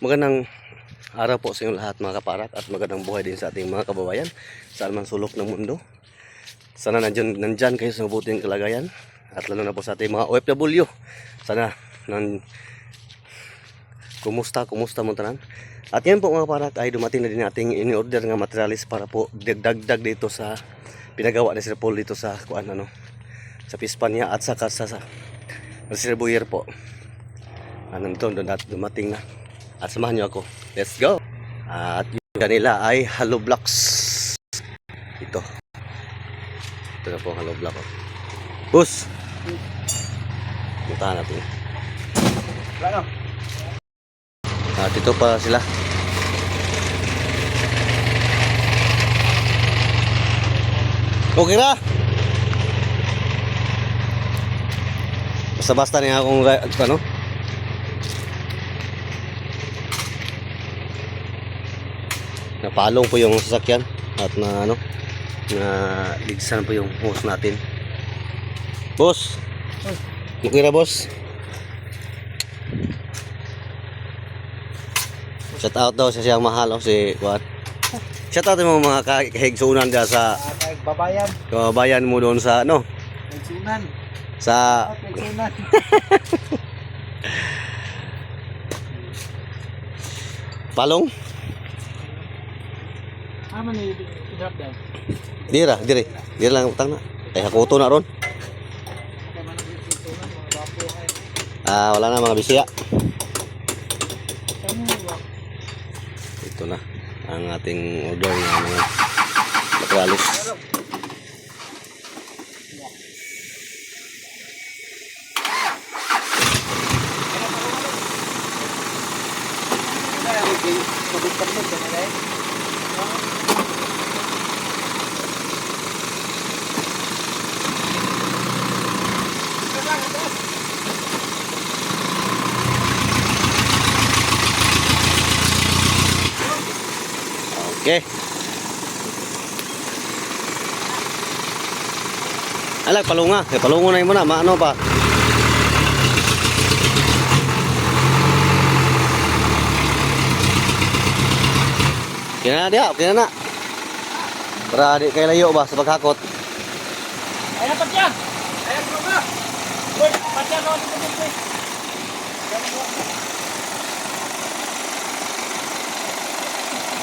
Magandang araw po sa inyong lahat mga kaparak at magandang buhay din sa ating mga kababayan saan man sulok ng mundo. Sana nandyan kayo sa mabuting kalagayan at lalo na po sa ating mga OFW. Sana kumusta mo tanan. At yan po mga kaparak ay dumating na din ating in-order nga materialis para po dagdag dito sa pinagawa ni Sir Paul dito sa sa Pispanya at saka sa reservoir po. Nandito dumating na. At samahan nyo ako. Let's go! At yung kanila ay hollow blocks. Ito na po ang hollow block. Bus! Puntahan natin. At ito pa sila. Okay na! Basta-basta niya akong napalong po yung sasakyan at na ligsan po yung hose natin. Boss, okay na boss. Shout out daw sa siyang mahal si Juan. Shout out mo mga kahigsunan dyan sa kababayan mo doon sa Kahigsunan sa palong. Aman ni drop down. Dira lang utang na. Ay hakuto na ron. Wala na mga bisya. Ito na ang ating order ng mga materialis. Okay. Alag palunga, palungo na mo na, maano pa. Kina na. Para di kay layo ba sa paghakot. Ayan patyan. Ayan bro. Wait, patyan no dito.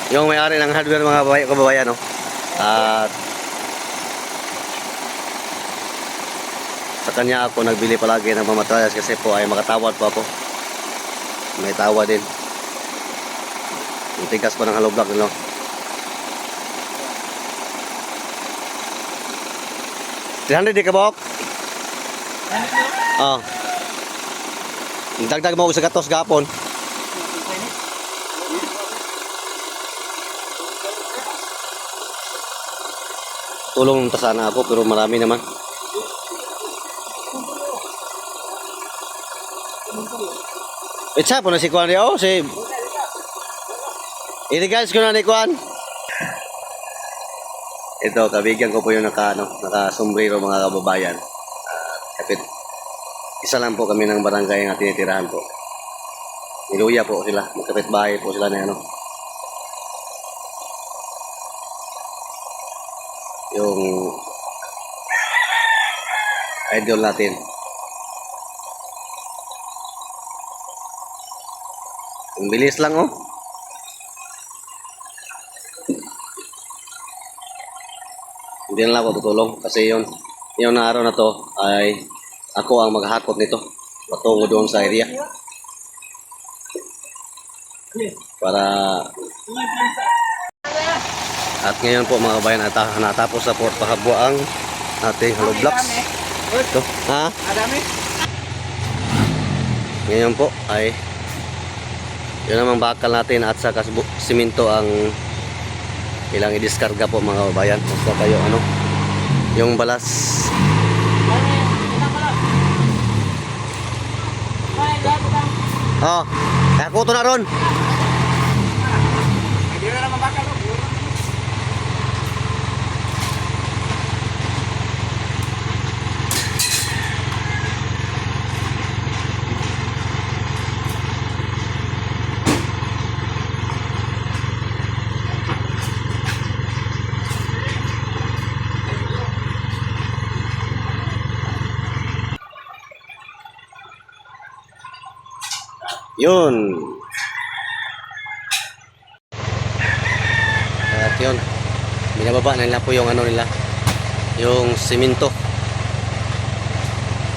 Yung may-ari ng hardware mga kababayan at sa kanya ako nagbili palagi ng mga materials kasi po ay makatawad po ako. May tawa din. Yung tigas po ng hollow block nila. $300 di ka bok? Dagdag mo sa gatos gapon. Tulong sana ako pero marami naman. Itsa po na si Kuan si guys ko na ni Kuan. Ito kabigyan ko po yung naka-sombrero mga kababayan. Kapit isa lang po kami ng barangay na tinitirahan po. Niluya po sila, magkapit bahay po sila na yung idol natin. Ang bilis lang Hindi na lang ako tutulong kasi yung na araw na to ay ako ang maghakot nito patungo doon sa area para. At ngayon po mga kabayan natapos na po pahabwa ang ating hollow blocks. Ito, ngayon po ay yun namang bakal natin at saka simento ang ilang i-discarga po mga kabayan. Basta kayo yung balas. Kaya kuto na ron. Hindi na naman bakal. Yun. At yun. Binababa na nila po yung ano nila. Yung simento.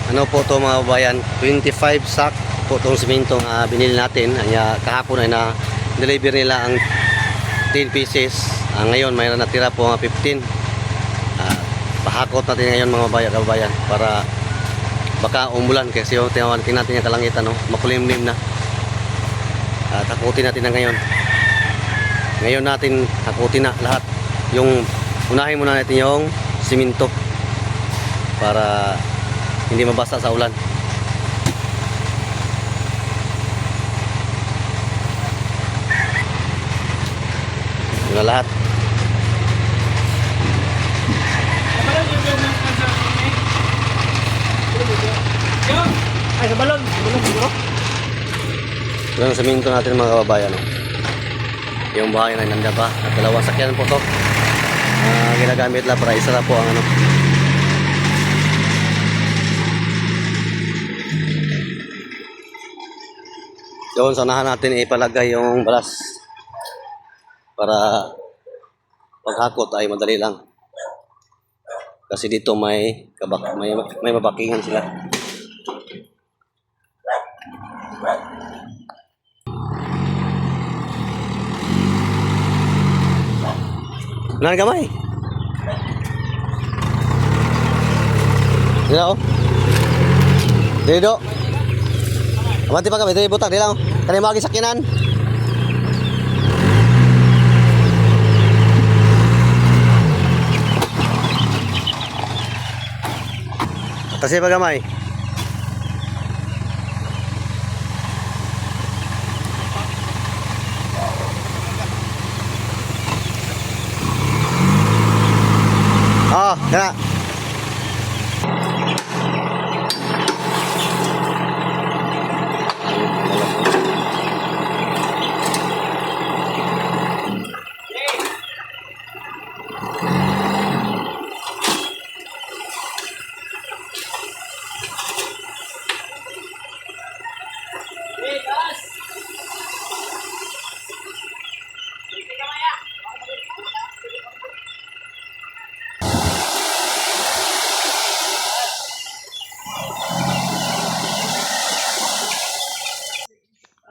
Ano po to mga kabayan? 25 sack po itong simento na binili natin. Kaya kahapon ay na-deliver nila ang 10 pieces. Ngayon mayroon natira po mga 15. Pahakot natin ngayon mga kabayan para baka umulan kasi yung tingnan natin yung kalangitan, no? Makulimlim na. At hakutin natin na ngayon. Ngayon natin hakutin na lahat. Yung unahin muna natin yung simento para hindi mabasa sa ulan. Yun na lahat. Ay, sa balon. Balon siguro. Ito ang simento natin mga kababayan, no? Yung bahay na nandiyan pa. At dalawang sakyan po to. Ginagamit lang para isara po ang ano. Doon sa unahan natin ipalagay yung balas para paghakot ay madali lang. Kasi dito may mabakingan sila. Nan gamay. Dilo. Dilo. Amati pa kami, dili butak dilo. Kani mo agi sakyanan. Kasi pa gamay. Ah, kena.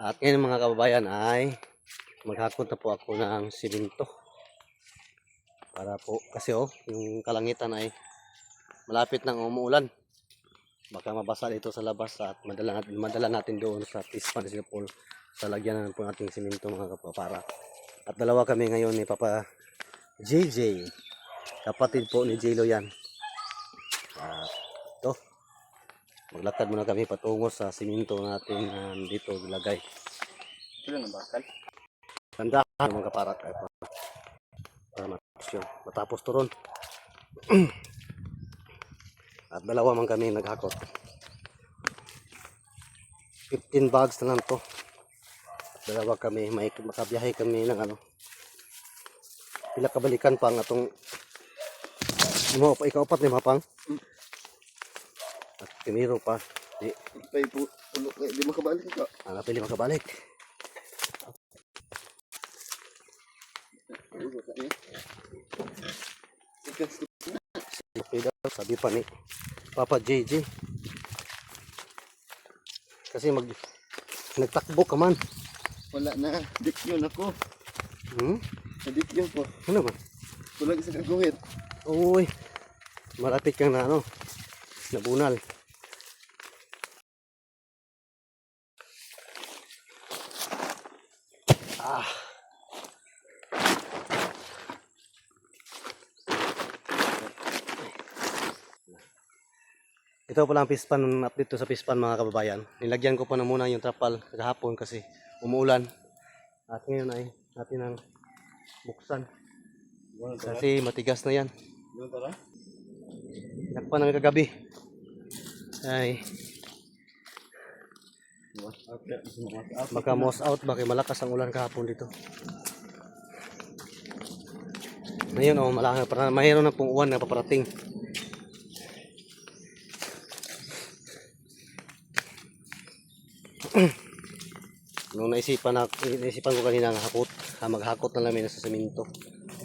At ngayon mga kababayan ay maghakot na po ako ng simento. Para po, kasi yung kalangitan ay malapit nang umuulan. Baka mabasa dito sa labas at madala natin doon sa Pispan Sipol sa lagyan po nating simento mga kapapara. At dalawa kami ngayon ni Papa JJ. Kapatid po ni Jelo yan. Ito. Maglakad muna kami patungo sa simento natin dito ilagay. Sila ng bakal. Tandahan mga kaparat ay para matapos yun. Matapos to ron. At dalawa man kami naghakot. 15 bags na lang to. Dalawa kami, may makabiyahe kami ng ano. Pila kabalikan pa ang atong mo pa ikaw upat ni mapang. At piniro pa. Di Pay po. Di makabalik ka. pili makabalik. Sabi pa ni Papa JJ. Kasi nagtakbo ka man. Wala na. Dikyon ako. Dikyon po. Ano ba? Wala isa kaguhit. Uy. Malapit kang na ano. Nabunal. Ito pala ang pispan, update to sa pispan mga kababayan. Nilagyan ko pa na muna yung trapal kahapon kasi umuulan. At ngayon ay natin ang buksan. Kasi matigas na yan. Nakpan ng kagabi. Ay. Baka moss out, baka malakas ang ulan kahapon dito. Ngayon mayroon na pong uwan na paparating. Nung naisipan ko kanina maghakot na namin sa semento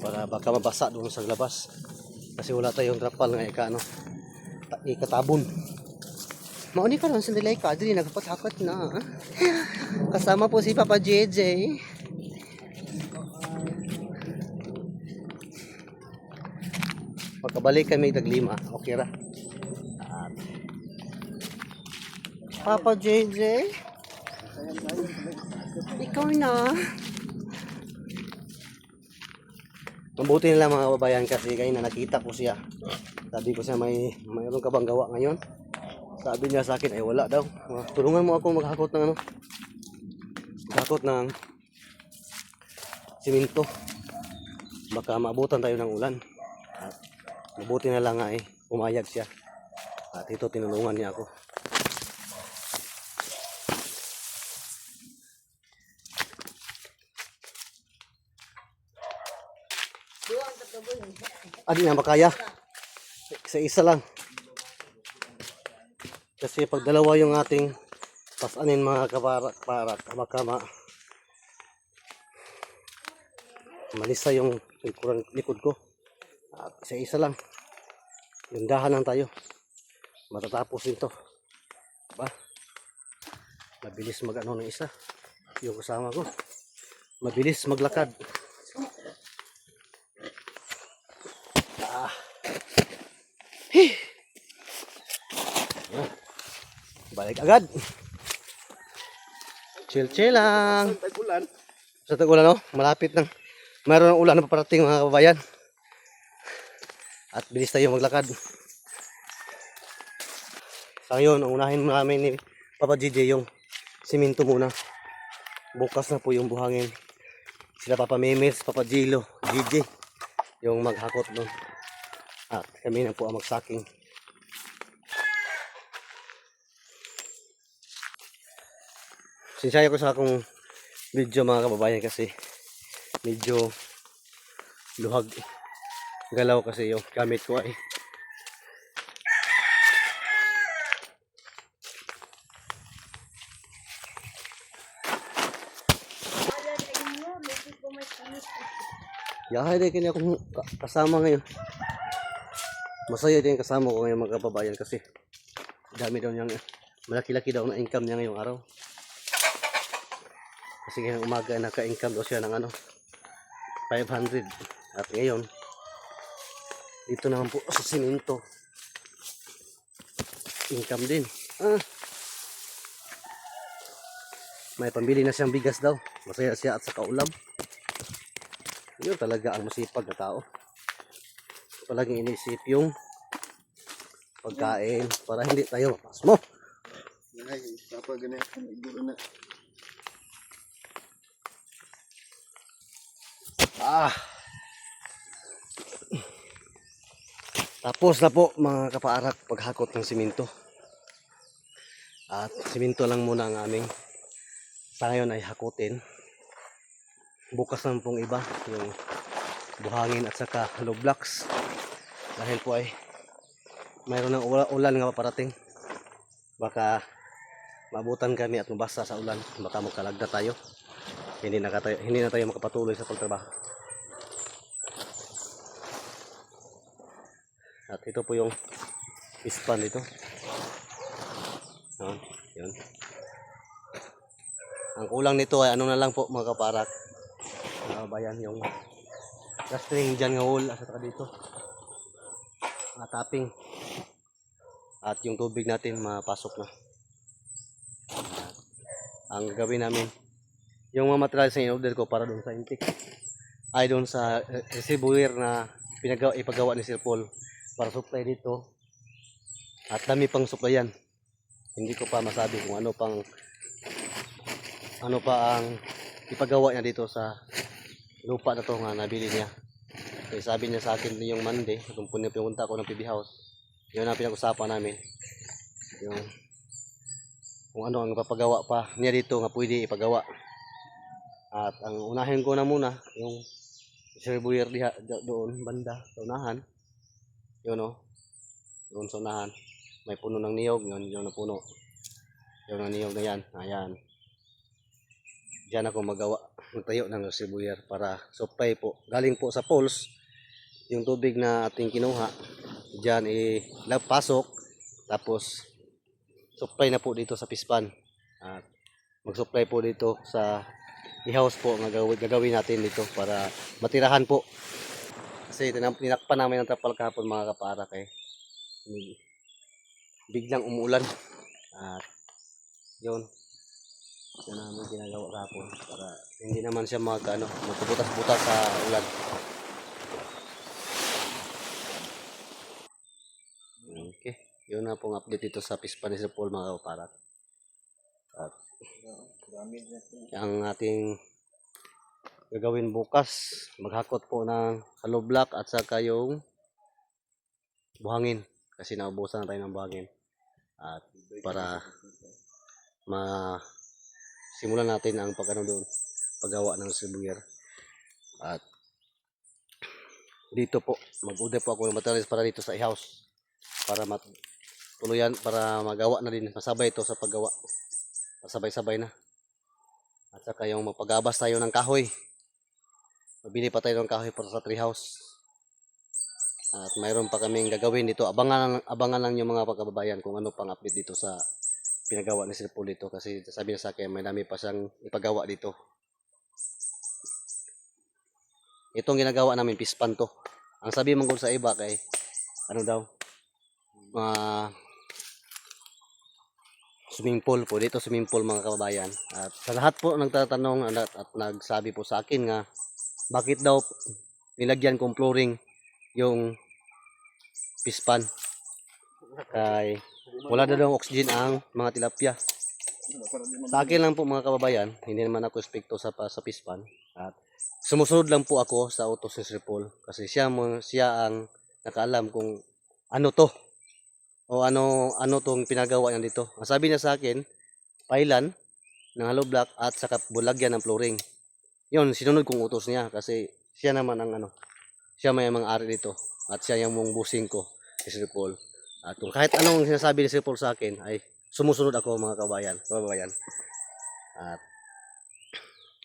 para baka mabasa doon sa labas. Kasi wala tayong trapal nga ikatabon. Mauni ka lang sandali ka, dili nagpatakot na. Kasama po si Papa JJ. Pagkabalik kami taglima, okay ra. Papa JJ, ikaw na. Mabuti nila mga kababayan kasi kayo na nakita ko siya. Sabi ko siya mayroon ka bang gawa ngayon? Sabi niya sa akin ay wala daw. Tulungan mo ako maghakot ng simento. Baka maabutan tayo ng ulan. At mabuti na lang ay pumayag siya. At ito tinulungan niya ako. Adi na makaya. Sa isa lang. Kasi pag dalawa yung ating pasanin mga kaparak-parak, baka malisa yung likod ko. At sa isa lang. Lindahan lang tayo. Matatapos ito. Ba? Mabilis mag-ano ng isa. Yung kasama ko. Mabilis maglakad. Balik agad. Chill lang. Sa tag-ulan, no? Malapit nang mayroon ng ulan na paparating mga kababayan. At bilis tayo maglakad. Sa ngayon, ang unahin namin ni Papa JJ yung simento muna. Bukas na po yung buhangin. Sila Papa Memes, Papa Jilo, JJ yung maghakot nun. At kami na po ang magsaking. Sinsaya ko sa akong video mga kababayan kasi medyo luhag galaw kasi yung gamit ko ay yahay din kanya akong kasama ngayon. Masaya din kasama ko ngayon mga kababayan kasi dami daw niyang malaki-laki daw na income niya ngayong araw. Kasi ngayong umaga naka-income daw siya ng 500. At ngayon, dito naman po sa simento, income din. May pambili na siyang bigas daw. Masaya siya at saka ulam. Yun talaga ang masipag na tao. Palaging inisip yung pagkain para hindi tayo mapasmo. Ay, papa ganyan. Iguro na. Tapos na po mga kapaarak paghakot ng simento. At simento lang muna ang aming sa ngayon ay hakutin. Bukas naman pong iba yung buhangin at saka hollow blocks. Dahil po ay mayroon ng ulan nga paparating. Baka mabutan kami at mabasa sa ulan. Baka magkalagda tayo. Hindi na tayo makapatuloy sa pagtrabaho. At ito po yung pispan dito. Yun. Ang kulang nito ay ano na lang po mga kaparak. Bayan yung rastring dyan nga wall at saka dito. Mga tapping. At yung tubig natin mapasok na. Ang gagawin namin, yung mga materials na in-order ko para doon sa intake. Ay doon sa receiver na ipagawa ni Sir Paul. Para supply dito at dami pang supplyan. Hindi ko pa masabi kung ano pa ang ipagawa niya dito sa lupa na to nga nabili niya. Kaya sabi niya sa akin yung Monday kung pumunta ako ng PB House, yun ang pinag-usapan namin yung kung ano ang ipapagawa pa niya dito nga pwede ipagawa. At ang unahin ko na muna yung reservoir doon banda sa unahan. Yun doon sa unahan. May puno ng niyog. Yun na puno. Yun ang niyog na yan. Ayan. diyan ako magtayo ng reservoir para supply po. Galing po sa poles, yung tubig na ating kinuha, diyan pasok, tapos supply na po dito sa pispan. At mag-supply po dito sa i-house po ang gagawin natin dito para matirahan po. Kasi tinakpan namin ng trapal kahapon mga kaparak biglang umuulan. At yun, yan namin ginagawa kahapon para hindi naman siya magbutas-butas sa ulan. Okay, yun na pong update dito sa Pispan ni Sir Paul mga kaparak. At ang ating gagawin bukas, maghakot po ng hollow block at saka yung buhangin kasi naubusan na tayo ng buhangin. At para simulan natin ang paggawa ng reservoir. At dito po mag-order po ako ng materials para dito sa i-house para tuluyan, para magawa na din, masabay ito sa paggawa, pasabay-sabay na. At saka yung magpagabas tayo ng kahoy, mabili pa tayo ng kahoy para sa tree house. At mayroon pa kaming gagawin dito, abangan lang yung mga pagkababayan kung ano pang update dito sa pinagawa ni Sir Paul dito, kasi sabi niya sa akin may dami pa siyang ipagawa dito. Itong ginagawa namin pispan to. Ang sabi mong sa iba kay swimming pool po dito, swimming pool mga kababayan. At sa lahat po nagtatanong at nagsabi po sa akin nga bakit daw nilagyan kong flooring yung pispan, kay wala daw oxygen ang mga tilapia. Sa akin lang po mga kababayan, hindi naman ako espekto sa pispan. At sumusunod lang po ako sa utos ni Sir Paul kasi siya ang nakaalam kung ano to o ano tong pinagawa niya dito. Ang sabi niya sa akin, pailan ng hollow block at saka bulagyan ng flooring. Yun, sinunod kong utos niya kasi siya naman ang siya may mga ari dito at siya yung mong busing ko, si Sir Paul. At kung kahit anong sinasabi ni Sir Paul sa akin ay sumusunod ako mga kababayan. At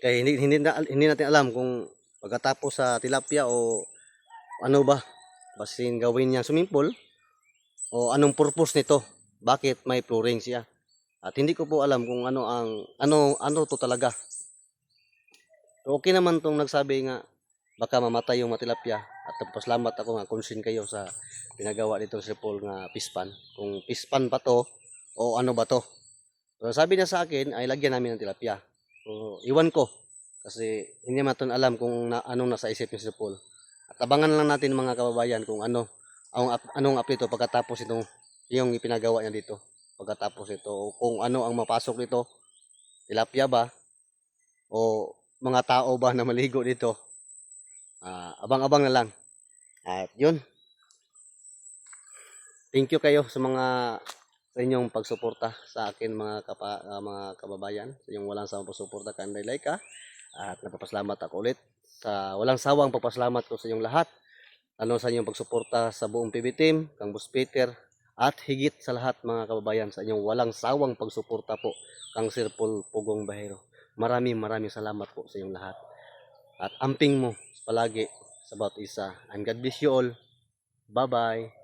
kaya hindi natin alam kung pagkatapos sa tilapia o ano ba, basin gawin niya swimming pool o anong purpose nito, bakit may flooring siya. At hindi ko po alam kung ano to talaga. So, okay naman tong nagsabi nga baka mamatay yung tilapia, at pasalamat ako nga concern kayo sa pinagawa dito si Paul nga pispan. Kung pispan pa to o ano ba to. So, sabi niya sa akin ay lagyan namin ng tilapia. So, iwan ko kasi hindi natin alam kung anong nasa isip ni Sir Paul. At abangan lang natin mga kababayan kung anong update ito pagkatapos yung ipinagawa niya dito. Pagkatapos ito, kung ano ang mapasok dito, tilapia ba o mga tao ba na maligo dito. Abang-abang na lang. At yun, thank you kayo sa inyong pagsuporta sa akin mga kababayan, sa inyong walang sawang pagsuporta kanday like at napapasalamat ako ulit sa walang sawang pagpasalamat ko sa inyong lahat, lalo sa inyong pagsuporta sa buong PB team, kang Boss Peter, at higit sa lahat mga kababayan sa inyong walang sawang pagsuporta po kang Sir Paul Pugong Bahero. Maraming salamat po sa inyong lahat. At amping mo palagi sa bawat isa. And God bless you all. Bye-bye.